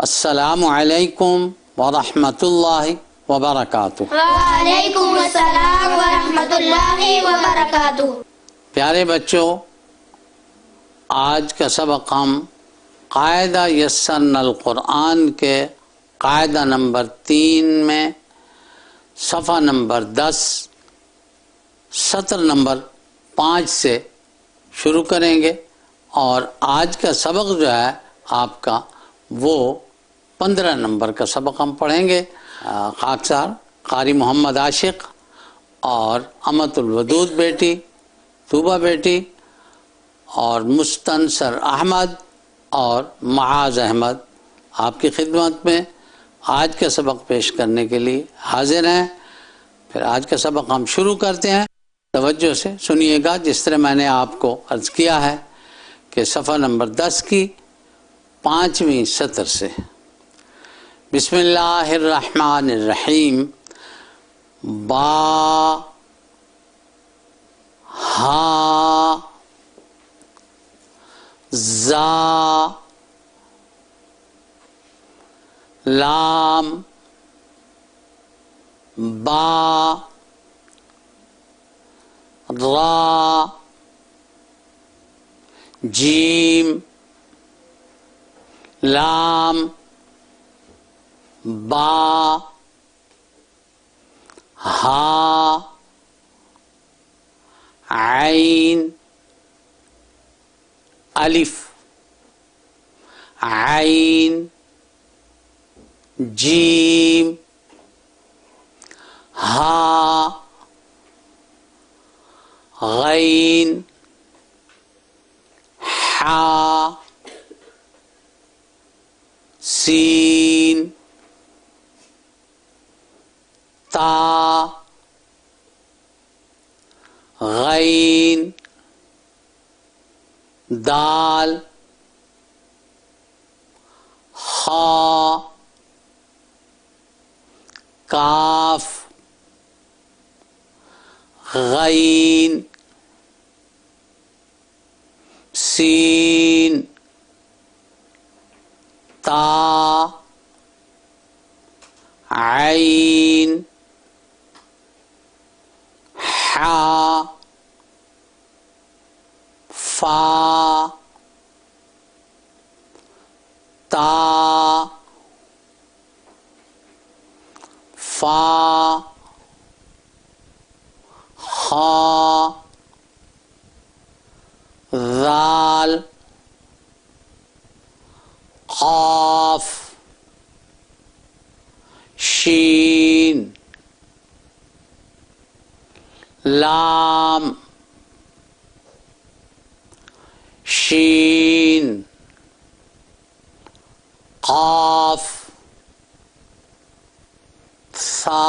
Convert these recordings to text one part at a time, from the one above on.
अस्सलामु अलैकुम वरहमतुल्लाहि वबरकातुहू। वालेकुम अस्सलाम वरहमतुल्लाहि वबरकातुहू। प्यारे बच्चों, आज का सबक हम कायदा यस्सरनल कुरान के कायदा नंबर 3 में सफ़ा नंबर 10 सत्र नंबर 5 से शुरू करेंगे और आज का सबक जो है आपका वो 15 नंबर का सबक हम पढ़ेंगे। खाकसार कारी मोहम्मद आशिक और अमतुल वदूद बेटी, तूबा बेटी और मुस्तनसर अहमद और महाज अहमद आपकी खिदमत में आज का सबक पेश करने के लिए हाजिर हैं। फिर आज का सबक हम शुरू करते हैं। तवज्जो से सुनिएगा, जिस तरह मैंने आपको अर्ज़ किया है कि सफ़ा नंबर 10 की 5वीं सत्र से। बिस्मिल्लाहिर्रहमानिर्रहीम। बा हा जा लाम बा रा जीम लाम बा हा आइन अलिफ आइन जीम हा गैन हा सीन ता गैन दाल हा काफ गैन सीन ता आइन हा फा ता फा हा ज़ाल क़ाफ शीन लाम शीन क़ाफ सा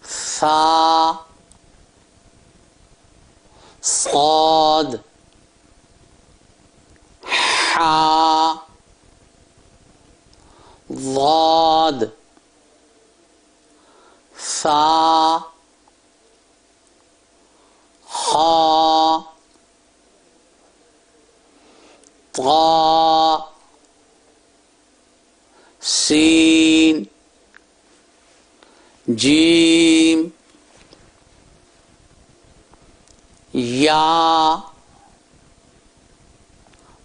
सा صاد हा ضاد सा हा ता सीन जीम या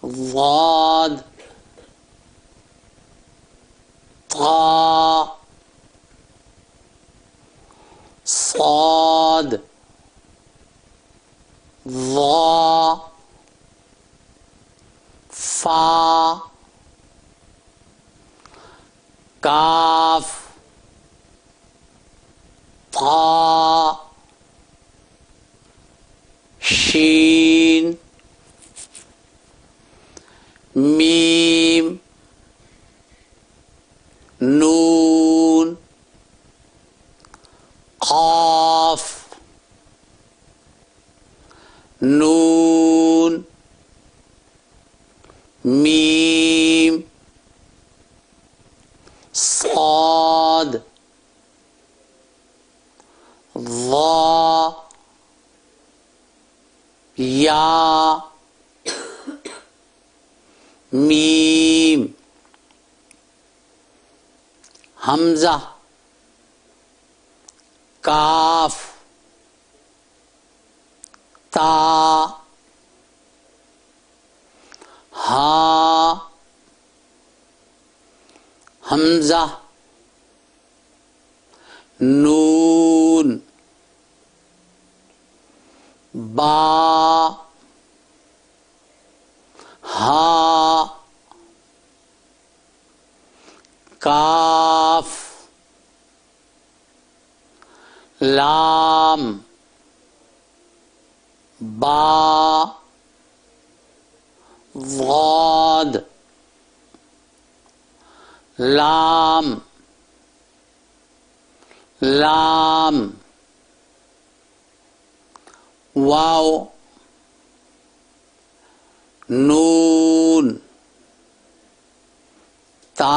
ज़ाद ता صاد ظा फा काफ ता शीन मीम नून क़ाफ नून मीम صاد ظा या मीम, हमजा, काफ, ता, हा, हमजा, नून, बा, हा, काफ, लाम, बा, वाद, लाम, लाम, वाव, नून, ता,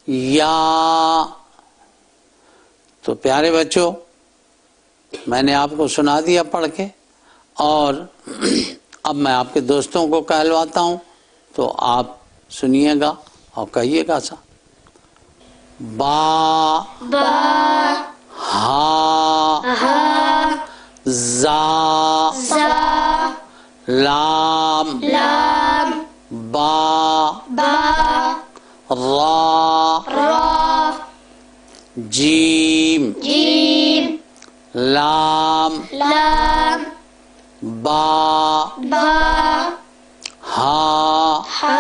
या। तो प्यारे बच्चों, मैंने आपको सुना दिया पढ़ के, और अब मैं आपके दोस्तों को कहलवाता हूँ, तो आप सुनिएगा और कहिएगा सा। बा, बा, हा, हा, जा, जा, लाम, लाम, बा, बा, रा, रा, जीम, जीम, लाम, लाम, बा, बा, हा, हा,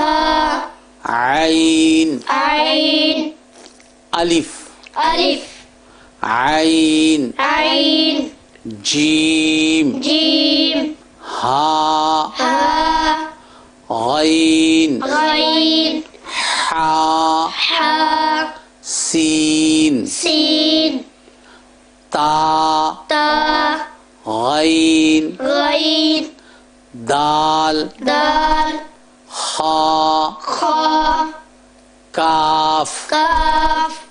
आइन, आइन, अलिफ, अलिफ, आइन, आइन, जीम, जीम, हा, हा, गैन, गैन, हा, हा, सीन, सीन, ता, ता, गैन, गैन, दाल, दाल, खा, खा, काफ, काफ,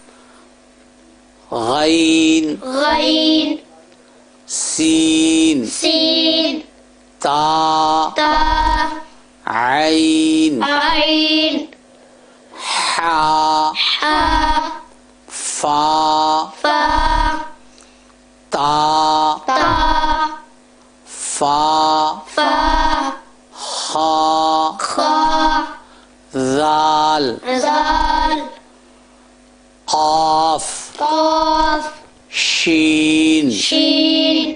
गैन, गैन, सीन, सीन, ता, ता, आइन, आइन, हा, हा, फा, फा, ता, ता, फा, फा, खा, खा, दाल, जाल, काफ, काफ, शीन, शीन,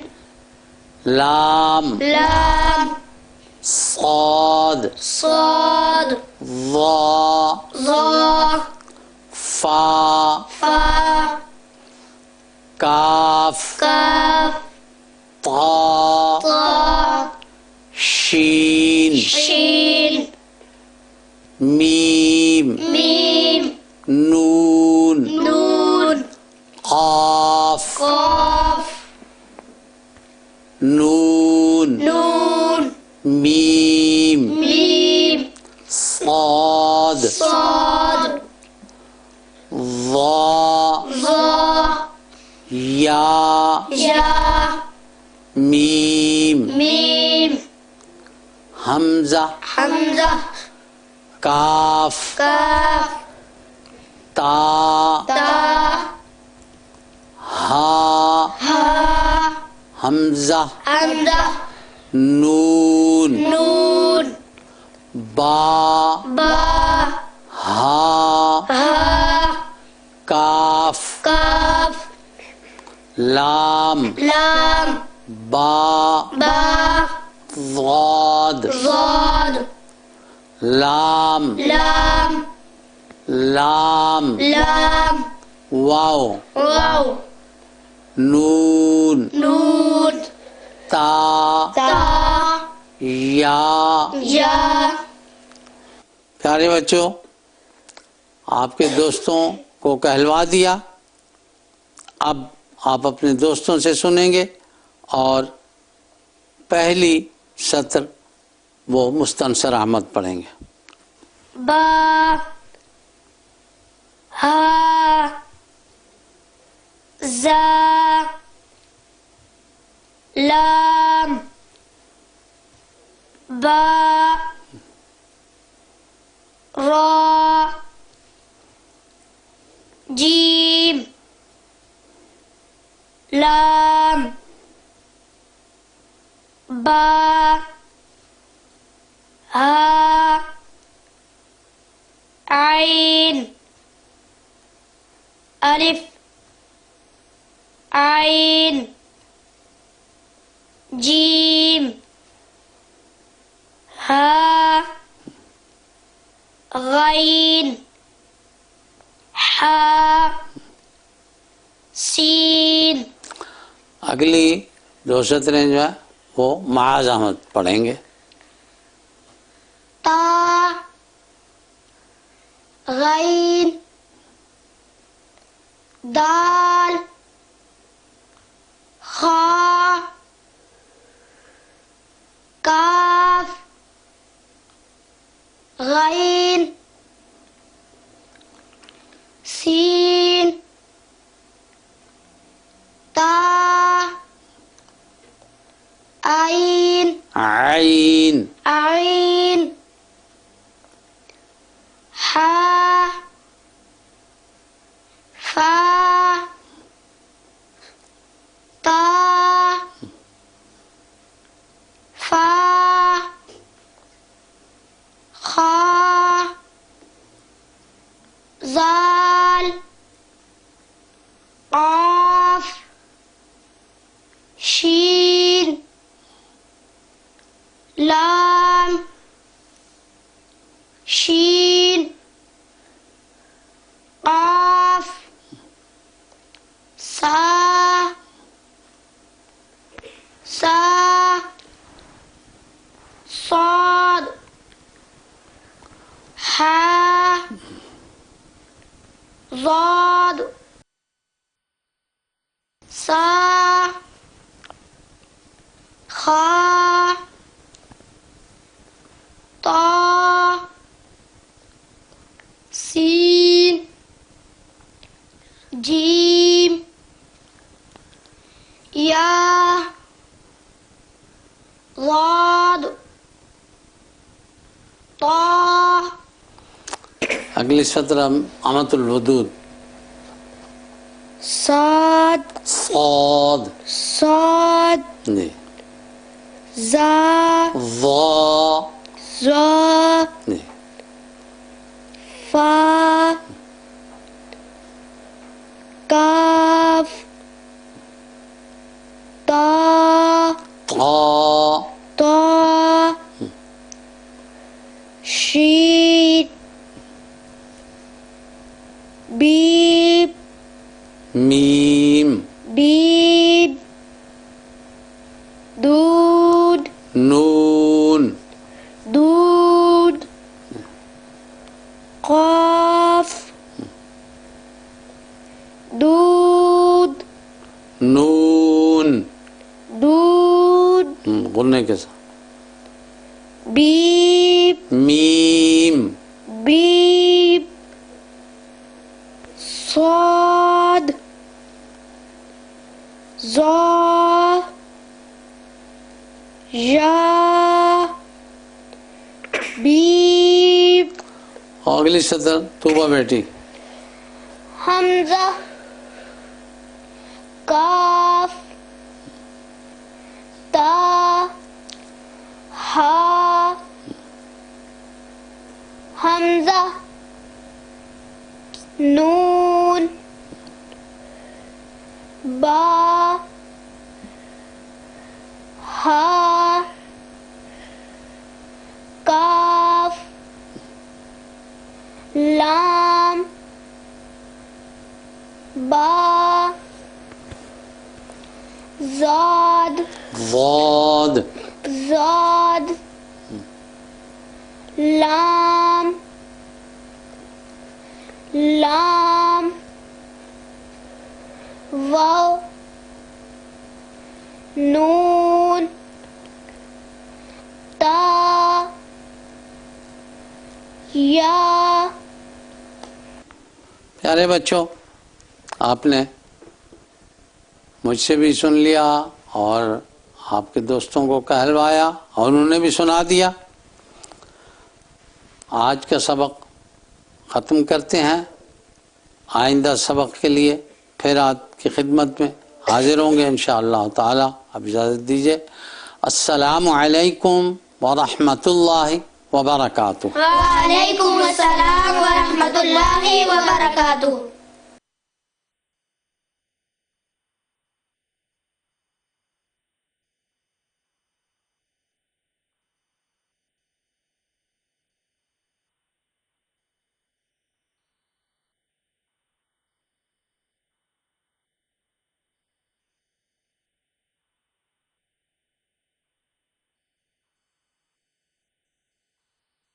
लाम, लाम, साद, साद, वा, ज़ा, फा, फा, काफ, काफ, ता, ता, शीन, शीन, मीम, मीम, नून, नून, काफ, काफ, नून, नून, मीम, मीम, साद, साद, वा, ज़ा, या, या, मीम, मीम, हमजा, हमजा, काफ, काफ, ता, ता, हा, हा, हमजा, हमजा, नून, नून, बा, बा, हा, हा, काफ, काफ, लाम, लाम, बा, बा, ज़ाद, ज़ाद, लाम, लाम, लाम, लाम, वाव, वाव, नून, नून, ता, ता, या। या। प्यारे बच्चों, आपके दोस्तों को कहलवा दिया, अब आप अपने दोस्तों से सुनेंगे और पहली सत्र वो मुस्तनसर अहमद पढ़ेंगे। बा, हा, जा, लाम, जीम लाम बा हा आइन अलिफ आइन जीम हा गैन हा सीन। अगली दो सतरें जो है वो माज अहमद पढ़ेंगे। ता गैन दाल खा काफ गैन सीन ता आइन आइन आइन हा फा ता फा खा ज़ाल क़ाफ शीन लाम शीन क़ाफ सा सा صاد हा ضاد सा खा ता सीन जीम या ज़ाद ता। अगली सत्र अमतुल वदूद साद सौद साद जी जा ज़ा जा जी फा काफ ता ता ता शीन बीब मीम बीब दूध नून दूध क़ाफ दूध नून दूध बोलने के साथ बीब मीम बीब صاد ज़ा या बीब। और अगली सत्र तूबा बेटी हमज़ा काफ ता हा हमज़ा नून बा हा काफ लाम बा ज़ाद ज़ाद ज़ाद लाम लाम वाव नून ता या। प्यारे बच्चों, आपने मुझसे भी सुन लिया और आपके दोस्तों को कहलवाया और उन्होंने भी सुना दिया। आज का सबक ख़त्म करते हैं। आइंदा सबक के लिए फिर आपकी खिदमत में हाजिर होंगे इंशाअल्लाह ताला। अब इजाज़त दीजिए। अस्सलामु अलैकुम व रहमतुल्लाहि व बरकातुहू। वालेकुम अस्सलाम व रहमतुल्लाहि व बरकातुहू।